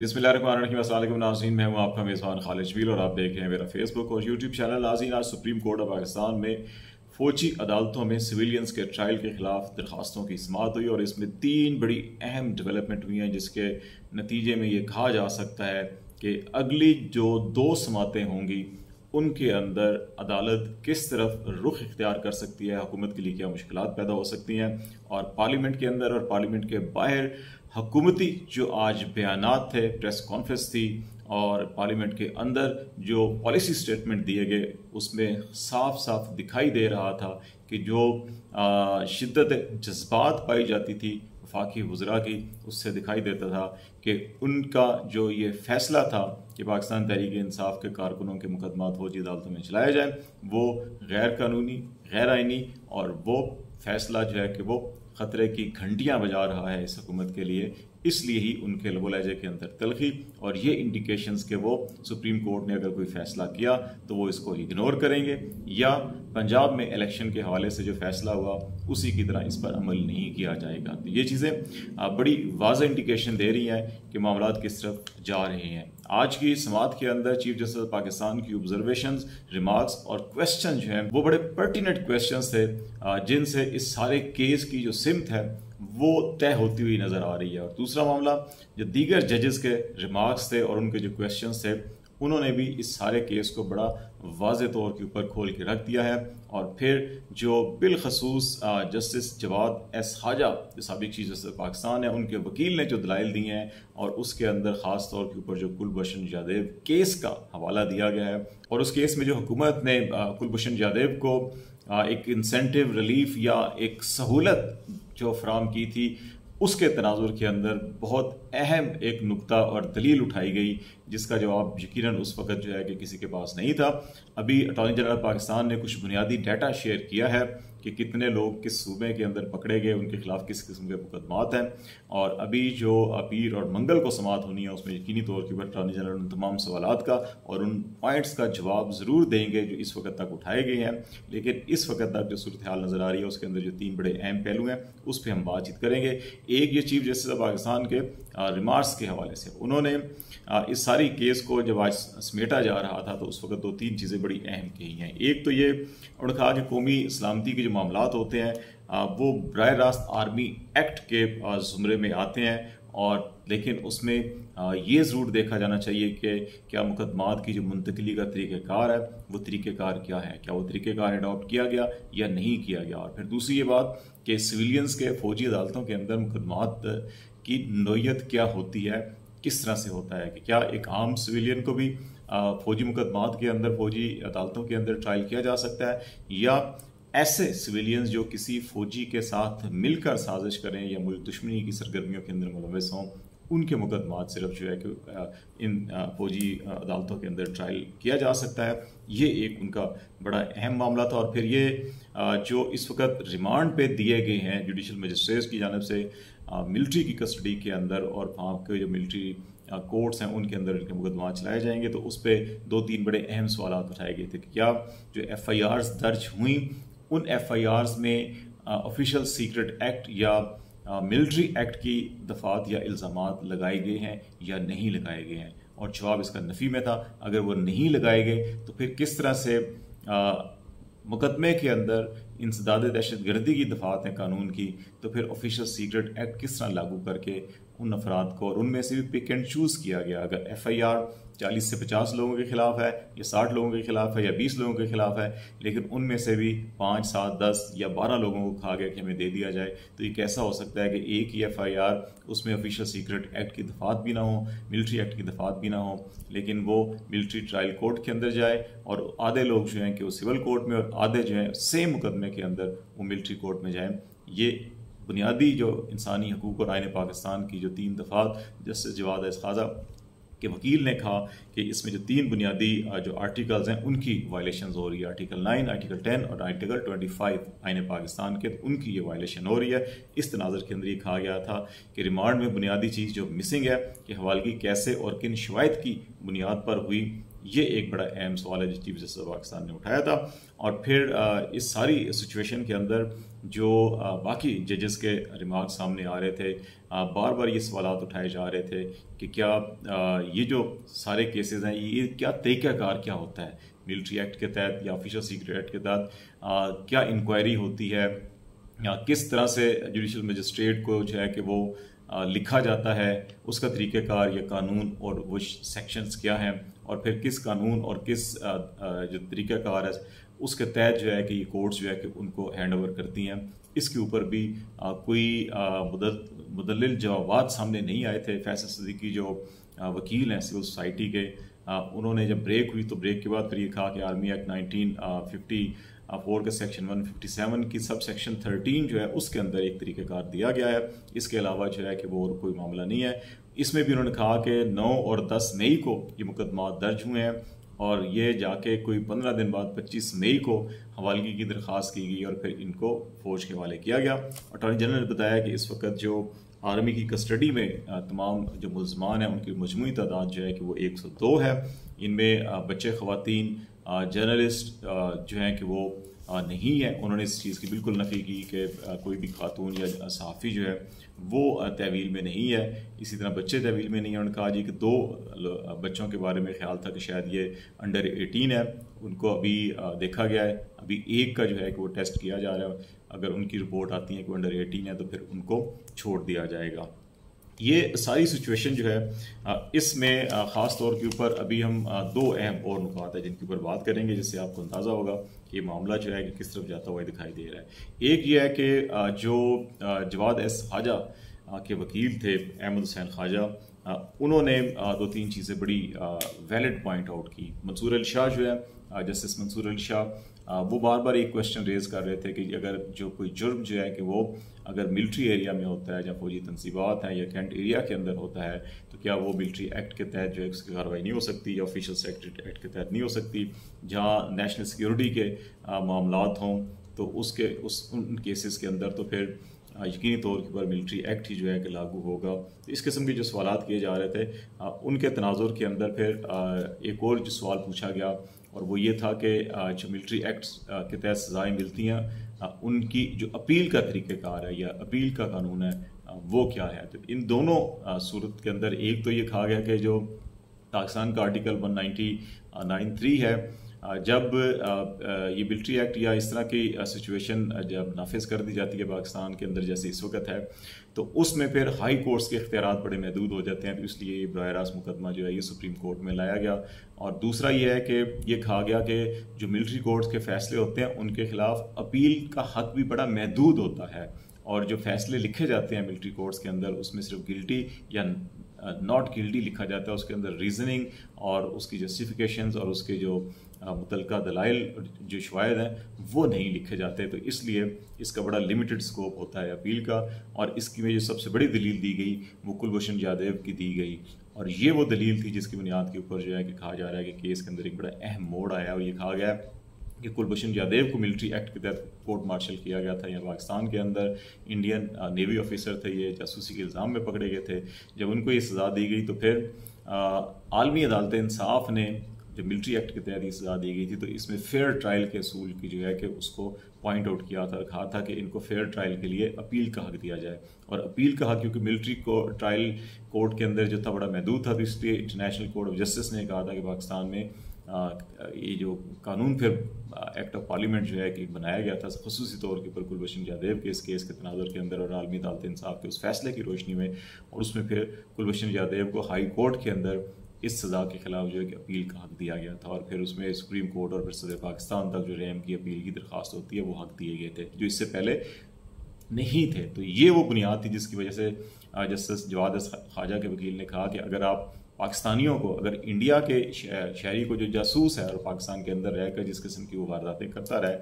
बिस्मिल्लाहिर्रहमानिर्रहीम। अस्सलाम वालेकुम नाज़रीन, मैं हूं आपका मेज़बान खालिद जमील और आप देख रहे हैं मेरा फेसबुक और यूट्यूब चैनल। नाज़रीन, आज सुप्रीम कोर्ट ऑफ पाकिस्तान में फ़ौजी अदालतों में सिविलियंस के ट्रायल के खिलाफ दरखास्तों की समाअत हुई और इसमें 3 बड़ी अहम डेवलपमेंट हुई हैं, जिसके नतीजे में ये कहा जा सकता है कि अगली जो 2 समातें होंगी उनके अंदर अदालत किस तरफ रुख इख्तियार कर सकती है, हुकूमत के लिए क्या मुश्किलात पैदा हो सकती हैं, और पार्लियामेंट के अंदर और पार्लियामेंट के बाहर हुकूमती जो आज बयानात थे, प्रेस कॉन्फ्रेंस थी और पार्लियामेंट के अंदर जो पॉलिसी स्टेटमेंट दिए गए, उसमें साफ साफ दिखाई दे रहा था कि जो शिद्दत जज्बात पाई जाती थी वफाकी वज़रा की, उससे दिखाई देता था कि उनका जो ये फैसला था कि पाकिस्तान तहरीक इंसाफ के कारकुनों के मुकदमात फौजी अदालतों में चलाए जाएं, वो गैर कानूनी, गैर आइनी, और वो फैसला जो है कि वो ख़तरे की घंटियां बजा रहा है इस हुकूमत के लिए। इसलिए ही उनके लबो लहजे के अंदर तलखी और ये इंडिकेशंस के वो सुप्रीम कोर्ट ने अगर कोई फैसला किया तो वो इसको इग्नोर करेंगे, या पंजाब में इलेक्शन के हवाले से जो फैसला हुआ उसी की तरह इस पर अमल नहीं किया जाएगा। तो ये चीज़ें बड़ी वाज़ इंडिकेशन दे रही हैं कि मामलात किस तरफ जा रहे हैं। आज की समाअत के अंदर चीफ जस्टिस पाकिस्तान की ऑब्जर्वेशंस, रिमार्क्स और क्वेश्चन जो हैं वो बड़े पर्टिनेंट क्वेश्चंस थे, जिनसे इस सारे केस की जो सिमत है वो तय होती हुई नजर आ रही है। और दूसरा मामला, जो दीगर जजेस के रिमार्क्स थे और उनके जो क्वेश्चंस थे, उन्होंने भी इस सारे केस को बड़ा वाज़े तौर के ऊपर खोल के रख दिया है। और फिर जो बिलखसूस जस्टिस जवाद एस खाजा, जो साबिक चीफ जस्टिस पाकिस्तान है, उनके वकील ने जो दलाइल दिए हैं और उसके अंदर ख़ास तौर के ऊपर जो कुलभूषण जादेव केस का हवाला दिया गया है, और उस केस में जो हुकूमत ने कुलभूषण जादेव को एक इंसेंटिव रिलीफ या एक सहूलत जो फराम की थी, उसके तनाजुर के अंदर बहुत अहम एक नुक्ता और दलील उठाई गई, जिसका जवाब यकीनन उस वक़्त जो है कि किसी के पास नहीं था। अभी अटॉर्नी जनरल पाकिस्तान ने कुछ बुनियादी डाटा शेयर किया है कि कितने लोग किस सूबे के अंदर पकड़े गए, उनके खिलाफ किस किस्म के मुकदमात हैं, और अभी जो पीर और मंगल को समाअत होनी है उसमें यकीनी तौर के ऊपर अटॉर्नी जनरल उन तमाम सवालात का और उन पॉइंट्स का जवाब ज़रूर देंगे जो इस वक्त तक उठाए गए हैं। लेकिन इस वक्त तक जो सूरत हाल नज़र आ रही है उसके अंदर जो 3 बड़े अहम पहलू हैं उस पर हम बातचीत करेंगे। एक, ये चीफ जस्टिस पाकिस्तान के रिमार्क्स के हवाले से, उन्होंने इस सारी केस को जब आज समेटा जा रहा था तो उस वक्त 2-3 चीज़ें बड़ी अहम कही हैं। एक तो ये उन्होंने कहा कि कौमी सलामती के जो मामलात होते हैं वो बराह रास्त आर्मी एक्ट के ज़ुमरे में आते हैं, और लेकिन उसमें ये ज़रूर देखा जाना चाहिए कि क्या मुकदमात की जो मुंतकली का तरीक़ेकार है वो तरीक़ेकार क्या है, क्या वो तरीक़ेकार अडॉप्ट किया गया या नहीं किया गया। और फिर दूसरी ये बात कि सिविलियंस के फ़ौजी अदालतों के अंदर मुकदमात की नोयत क्या होती है, किस तरह से होता है, कि क्या एक आम सिविलियन को भी फौजी मुकदमात के अंदर, फौजी अदालतों के अंदर ट्रायल किया जा सकता है, या ऐसे सिविलियंस जो किसी फौजी के साथ मिलकर साजिश करें या मुल्क दुश्मनी की सरगर्मियों के अंदर मुलव्वस हों, उनके मुकदमात सिर्फ जो है कि इन फौजी अदालतों के अंदर ट्रायल किया जा सकता है। ये एक उनका बड़ा अहम मामला था। और फिर ये जो इस वक्त रिमांड पे दिए गए हैं जुडिशल मजिस्ट्रेट्स की जानिब से मिलिट्री की कस्टडी के अंदर, और वहाँ के जो मिलिट्री कोर्ट्स हैं उनके अंदर इनके मुकदमा चलाए जाएंगे, तो उस पर 2-3 बड़े अहम सवाल उठाए गए थे कि क्या जो FIRs दर्ज हुई उन FIRs में ऑफिशियल सीक्रेट एक्ट या मिलिट्री एक्ट की दफात या इल्ज़ामात लगाए गए हैं या नहीं लगाए गए हैं, और जवाब इसका नफ़ी में था। अगर वो नहीं लगाए गए तो फिर किस तरह से मुकदमे के अंदर इंसदाद दहशत गर्दी की दफात है कानून की, तो फिर ऑफिशियल सीक्रेट एक्ट किस तरह लागू करके उन अफराद को, और उनमें से भी पिक एंड चूज़ किया गया। अगर FIR 40 से 50 लोगों के खिलाफ है या 60 लोगों के खिलाफ है या 20 लोगों के खिलाफ है, लेकिन उनमें से भी 5, 7, 10 या 12 लोगों को कहा गया कि हमें दे दिया जाए, तो ये कैसा हो सकता है कि एक ही FIR उसमें ऑफिशियल सीक्रेट एक्ट की दफात भी ना हो, मिलिट्री एक्ट की दफात भी ना हो, लेकिन वो मिलिट्री ट्रायल कोर्ट के अंदर जाए, और आधे लोग जो हैं कि वो सिविल कोर्ट में और आधे जो हैं सेम मुकदमे के अंदर वो मिलिट्री कोर्ट में जाएं। ये बुनियादी जो इंसानी हकूक़ और आईन पाकिस्तान की जो 3 दफ़ात जस्टिस जवाद एस खाजा के वकील ने कहा कि इसमें जो 3 बुनियादी जो आर्टिकल्स हैं उनकी वायलेशन हो रही है, आर्टिकल 9, आर्टिकल 10 और आर्टिकल 25 आईन पाकिस्तान के, उनकी ये वायलेशन हो रही है। इस तनाज़र के अंदर ये कहा गया था कि रिमांड में बुनियादी चीज़ जो मिसिंग है कि हवालगी कैसे और किन शवायद की बुनियाद पर हुई, ये एक बड़ा अहम सवाल है जो चीफ जस्टिस पाकिस्तान ने उठाया था। और फिर इस सारी सिचुएशन के अंदर जो बाकी जजेस के रिमार्क सामने आ रहे थे, बार बार ये सवाल उठाए जा रहे थे कि क्या ये जो सारे केसेस हैं ये क्या तरीक़ाकार क्या होता है, मिलिट्री एक्ट के तहत या ऑफिशियल सीक्रेट एक्ट के तहत क्या इंक्वायरी होती है, या किस तरह से जुडिशल मजिस्ट्रेट को जो है कि वो लिखा जाता है, उसका तरीक़ेकार या कानून और वो सेक्शंस क्या हैं, और फिर किस कानून और किस जो तरीक़ेकार है उसके तहत जो है कि ये कोर्ट्स जो है कि उनको हैंड ओवर करती हैं। इसके ऊपर भी कोई मुदल्लिल जवाबात सामने नहीं आए थे। फैसल सिद्दीकी जो वकील हैं सिविल सोसाइटी के, उन्होंने जब ब्रेक हुई तो ब्रेक के बाद फिर ये कहा कि आर्मी एक्ट 1954 के सेक्शन 157 की सब सेक्शन 13 जो है उसके अंदर एक तरीक़ेकार दिया गया है, इसके अलावा जो है कि वो और कोई मामला नहीं है। इसमें भी उन्होंने कहा कि 9 और 10 मई को ये मुकदमा दर्ज हुए हैं और ये जाके कोई 15 दिन बाद 25 मई को हवालगी की दरख्वास्त की गई और फिर इनको फौज के हवाले किया गया। अटॉर्नी जनरल ने बताया कि इस वक्त जो आर्मी की कस्टडी में तमाम जो मुलजमान हैं उनकी मजमूई तादाद जो है कि वो 102 है। इनमें बच्चे, ख़वातीन, जर्नलिस्ट जो हैं कि वो नहीं है। उन्होंने इस चीज़ की बिल्कुल नफ़ी की कि कोई भी खातून या सहाफ़ी जो है वो तहवील में नहीं है। इसी तरह बच्चे तहवील में नहीं है। उन्होंने कहा जी कि 2 बच्चों के बारे में ख्याल था कि शायद ये अंडर 18 है, उनको अभी देखा गया है। अभी एक का जो है कि वो टेस्ट किया जा रहा है, अगर उनकी रिपोर्ट आती है कि अंडर 18 है तो फिर उनको छोड़ दिया जाएगा। ये सारी सिचुएशन जो है इसमें ख़ास तौर के ऊपर अभी हम 2 अहम और नुकात है जिनके ऊपर बात करेंगे, जिससे आपको अंदाज़ा होगा कि ये मामला जो है कि किस तरफ जाता हुआ दिखाई दे रहा है। एक ये है कि जो जवाद एस ख्वाजा के वकील थे अहमद हुसैन ख्वाजा, उन्होंने 2-3 चीज़ें बड़ी वैलिड पॉइंट आउट की। मंसूर अली शाह जो है, जस्टिस मंसूर अली शाह, वो बार बार एक क्वेश्चन रेज कर रहे थे कि अगर जो कोई जुर्म जो है कि वो अगर मिलिट्री एरिया में होता है या फौजी तनसीबात हैं या कैंट एरिया के अंदर होता है तो क्या वो मिलिट्री एक्ट के तहत जो है उसकी कार्रवाई नहीं हो सकती या ऑफिशियल सेक्रेट एक्ट के तहत नहीं हो सकती। जहाँ नेशनल सिक्योरिटी के मामलात हों तो उन केसेस के अंदर तो फिर यकीनी तौर के ऊपर मिलिट्री एक्ट ही जो है कि लागू होगा। तो इस किस्म के जो सवालात किए जा रहे थे उनके तनाजुर के अंदर फिर एक और जो सवाल पूछा गया और वो ये था कि जो मिलिट्री एक्ट्स के तहत सज़ाएँ मिलती हैं उनकी जो अपील का तरीक़ेकार है या अपील का कानून है वो क्या है। तो इन दोनों सूरत के अंदर एक तो ये कहा गया कि जो पाकिस्तान का आर्टिकल 193 है, जब ये मिलिट्री एक्ट या इस तरह की सिचुएशन जब नाफिज कर दी जाती है पाकिस्तान के अंदर जैसे इस वक्त है, तो उसमें फिर हाई कोर्ट्स के इख्तियारात बड़े महदूद हो जाते हैं। तो इसलिए बराह रास्त मुकदमा जो है ये सुप्रीम कोर्ट में लाया गया। और दूसरा ये है कि ये कहा गया कि जो मिलिट्री कोर्ट्स के फैसले होते हैं उनके खिलाफ अपील का हक भी बड़ा महदूद होता है, और जो फैसले लिखे जाते हैं मिलिट्री कोर्ट्स के अंदर उसमें सिर्फ गिल्टी या नॉट गिल्टी लिखा जाता है, उसके अंदर रीजनिंग और उसकी जस्टिफिकेशंस और उसके जो मुतलका दलाइल जो शवायद हैं वो नहीं लिखे जाते। तो इसलिए इसका बड़ा लिमिटेड स्कोप होता है अपील का। और इसकी में जो सबसे बड़ी दलील दी गई वो कुलभूषण जाधव की दी गई, और ये वो दलील थी जिसकी बुनियाद के ऊपर जो है कि कहा जा रहा है कि केस के अंदर एक बड़ा अहम मोड़ आया और ये कहा गया कि कुलभूषण जाधव को मिलिट्री एक्ट के तहत कोर्ट मार्शल किया गया था। या पाकिस्तान के अंदर इंडियन नेवी ऑफिसर थे, ये जासूसी के इल्ज़ाम में पकड़े गए थे। जब उनको ये सज़ा दी गई तो फिर आलमी अदालत इंसाफ ने जब मिलिट्री एक्ट के तहत ये सज़ा दी गई थी तो इसमें फेयर ट्रायल के असूल की जो है कि उसको पॉइंट आउट किया था, कहा था कि इनको फेयर ट्रायल के लिए अपील का हक दिया जाए। और अपील का हक क्योंकि मिलिट्री को ट्रायल कोर्ट के अंदर जो था बड़ा महदूद था, तो इसलिए इंटरनेशनल कोर्ट ऑफ जस्टिस ने कहा था कि पाकिस्तान में ये जो कानून फिर एक्ट ऑफ पार्लियामेंट जो है कि बनाया गया था ख़ुसूसी तौर के ऊपर कुलभूषण जाधव के इस केस के तनाजुर के अंदर और आलमी अदालत इंसाफ के उस फैसले की रोशनी में, और उसमें फिर कुलभूषण जाधव को हाई कोर्ट के अंदर इस सज़ा के खिलाफ जो है कि अपील का हक दिया गया था। और फिर उसमें सुप्रीम कोर्ट और फिर सदर पाकिस्तान तक जो रेम की अपील की दरख्वास्त होती है वो हक दिए गए थे जो इससे पहले नहीं थे। तो ये वो बुनियाद थी जिसकी वजह से जस्टिस जवाद ख्वाजा के वकील ने कहा कि अगर आप पाकिस्तानियों को, अगर इंडिया के शहरी को जो जासूस है और पाकिस्तान के अंदर रहकर जिस किस्म की वो वारदातें करता रहे,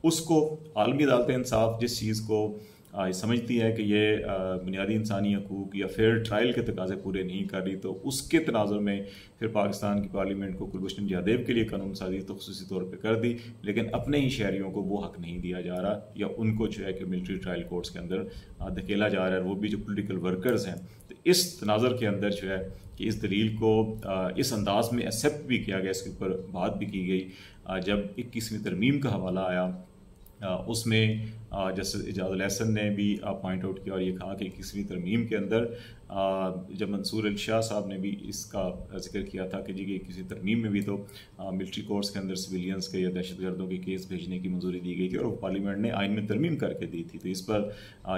उसको आलमी अदालत इंसाफ जिस चीज़ को समझती है कि ये बुनियादी इंसानी हकूक़ या फेयर ट्रायल के तकाजे पूरे नहीं कर रही, तो उसके तनाजुर में फिर पाकिस्तान की पार्लियामेंट को कुलभूषण जाधव के लिए कानून साजी तो ख़ुसूसी तौर पे कर दी, लेकिन अपने ही शहरियों को वो हक नहीं दिया जा रहा या उनको जो है कि मिलिट्री ट्रायल कोर्ट्स के अंदर धकेला जा रहा है, वो भी जो पोलिटिकल वर्कर्स हैं। तो इस तनाज़र के अंदर जो है कि इस दलील को इस अंदाज में एक्सेप्ट भी किया गया, इसके ऊपर बात भी की गई। जब 21वीं तरमीम का हवाला आया उसमें जस्टिस एजाज़ुल एहसन ने भी पॉइंट आउट किया और ये कहा कि 21वीं तरमीम के अंदर जब मंसूर अली शाह साहब ने भी इसका जिक्र किया था कि जी कि किसी तरमीम में भी तो मिलिट्री कोर्ट्स के अंदर सिविलियंस के या दहशतगर्दों के केस भेजने की मंजूरी दी गई थी और वो पार्लियामेंट ने आइन में तरमीम करके दी थी। तो इस पर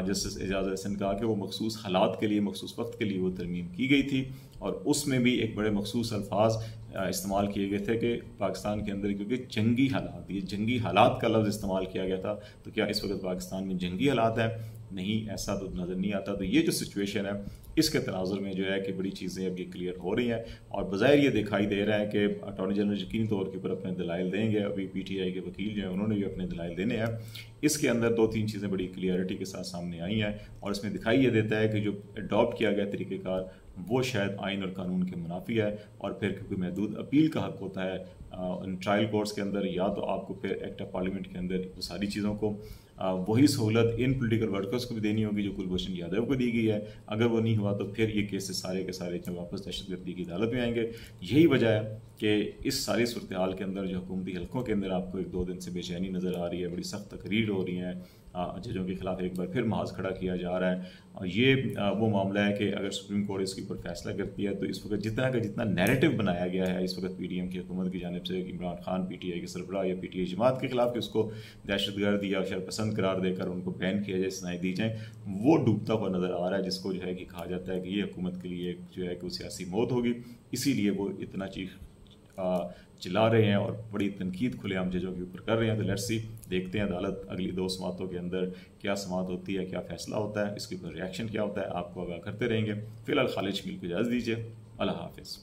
जस्टिस एजाज़ुल एहसन कहा कि वो मखसूस हालात के लिए, मखसूस वक्त के लिए वो तरमीम की गई थी और उसमें भी एक बड़े मखसूस अल्फाज इस्तेमाल किए गए थे कि पाकिस्तान के अंदर क्योंकि जंगी हालात, ये जंगी हालात का लफ्ज़ इस्तेमाल किया गया था। तो क्या इस वक्त पाकिस्तान में जंगी हालात हैं? नहीं, ऐसा तो नज़र नहीं आता। तो ये जो सिचुएशन है इसके तनाजुर में जो है कि बड़ी चीज़ें अब ये क्लियर हो रही हैं और बज़ाहिर ये दिखाई दे रहा है कि अटॉर्नी जनरल यकीनी तौर के ऊपर अपने दलाइल देंगे। अभी PTI के वकील जो हैं उन्होंने भी अपने दलाइल देने हैं। इसके अंदर 2-3 चीज़ें बड़ी क्लियरिटी के साथ सामने आई हैं और इसमें दिखाई ये देता है कि जो अडॉप्ट किया गया तरीक़ेकार वो शायद आइन और कानून के मुनाफी है और फिर क्योंकि महदूद अपील का हक होता है ट्रायल कोर्ट्स के अंदर, या तो आपको फिर एक्ट ऑफ पार्लियामेंट के अंदर वो सारी चीज़ों को वही सहूलत इन पोलिटिकल वर्कर्स को भी देनी होगी जो कुलभूषण यादव को दी गई है। अगर वो नहीं हुआ तो फिर ये केसेस सारे के सारे जो वापस दहशतगर्दी की अदालत में आएंगे। यही वजह है कि इस सारी सूरत हाल के अंदर जो हुकूमती हल्कों के अंदर आपको 1-2 दिन से बेचैनी नज़र आ रही है, बड़ी सख्त तकरीर हो रही हैं, जजों के खिलाफ एक बार फिर महाज खड़ा किया जा रहा है। और ये वो मामला है कि अगर सुप्रीम कोर्ट इसके ऊपर फैसला करती है तो इस वक्त जितना नैरेटिव बनाया गया है इस वक्त PDM की हुकूमत की जानिब से, इमरान खान PTI के सरबराह या PTI जमात के खिलाफ कि उसको दहशतगर्द या शरपसंद करार देकर उनको बैन किया जाए, सनाई दी जाए, वो डूबता हुआ नज़र आ रहा है, जिसको जो है कि कहा जाता है कि ये हुकूमत के लिए जो है कि वो सियासी मौत होगी। इसीलिए वो इतना चीख चिल्ला रहे हैं और बड़ी तनकीद खुलेआम जजों के ऊपर कर रहे हैं। तो लेट्स सी, देखते हैं अदालत अगली 2 समातों के अंदर क्या समात होती है, क्या फैसला होता है, इसके ऊपर रिएक्शन क्या होता है, आपको आगाह करते रहेंगे। फिलहाल खालिद शमील को इजाज़त दीजिए। अल्लाह हाफिज़।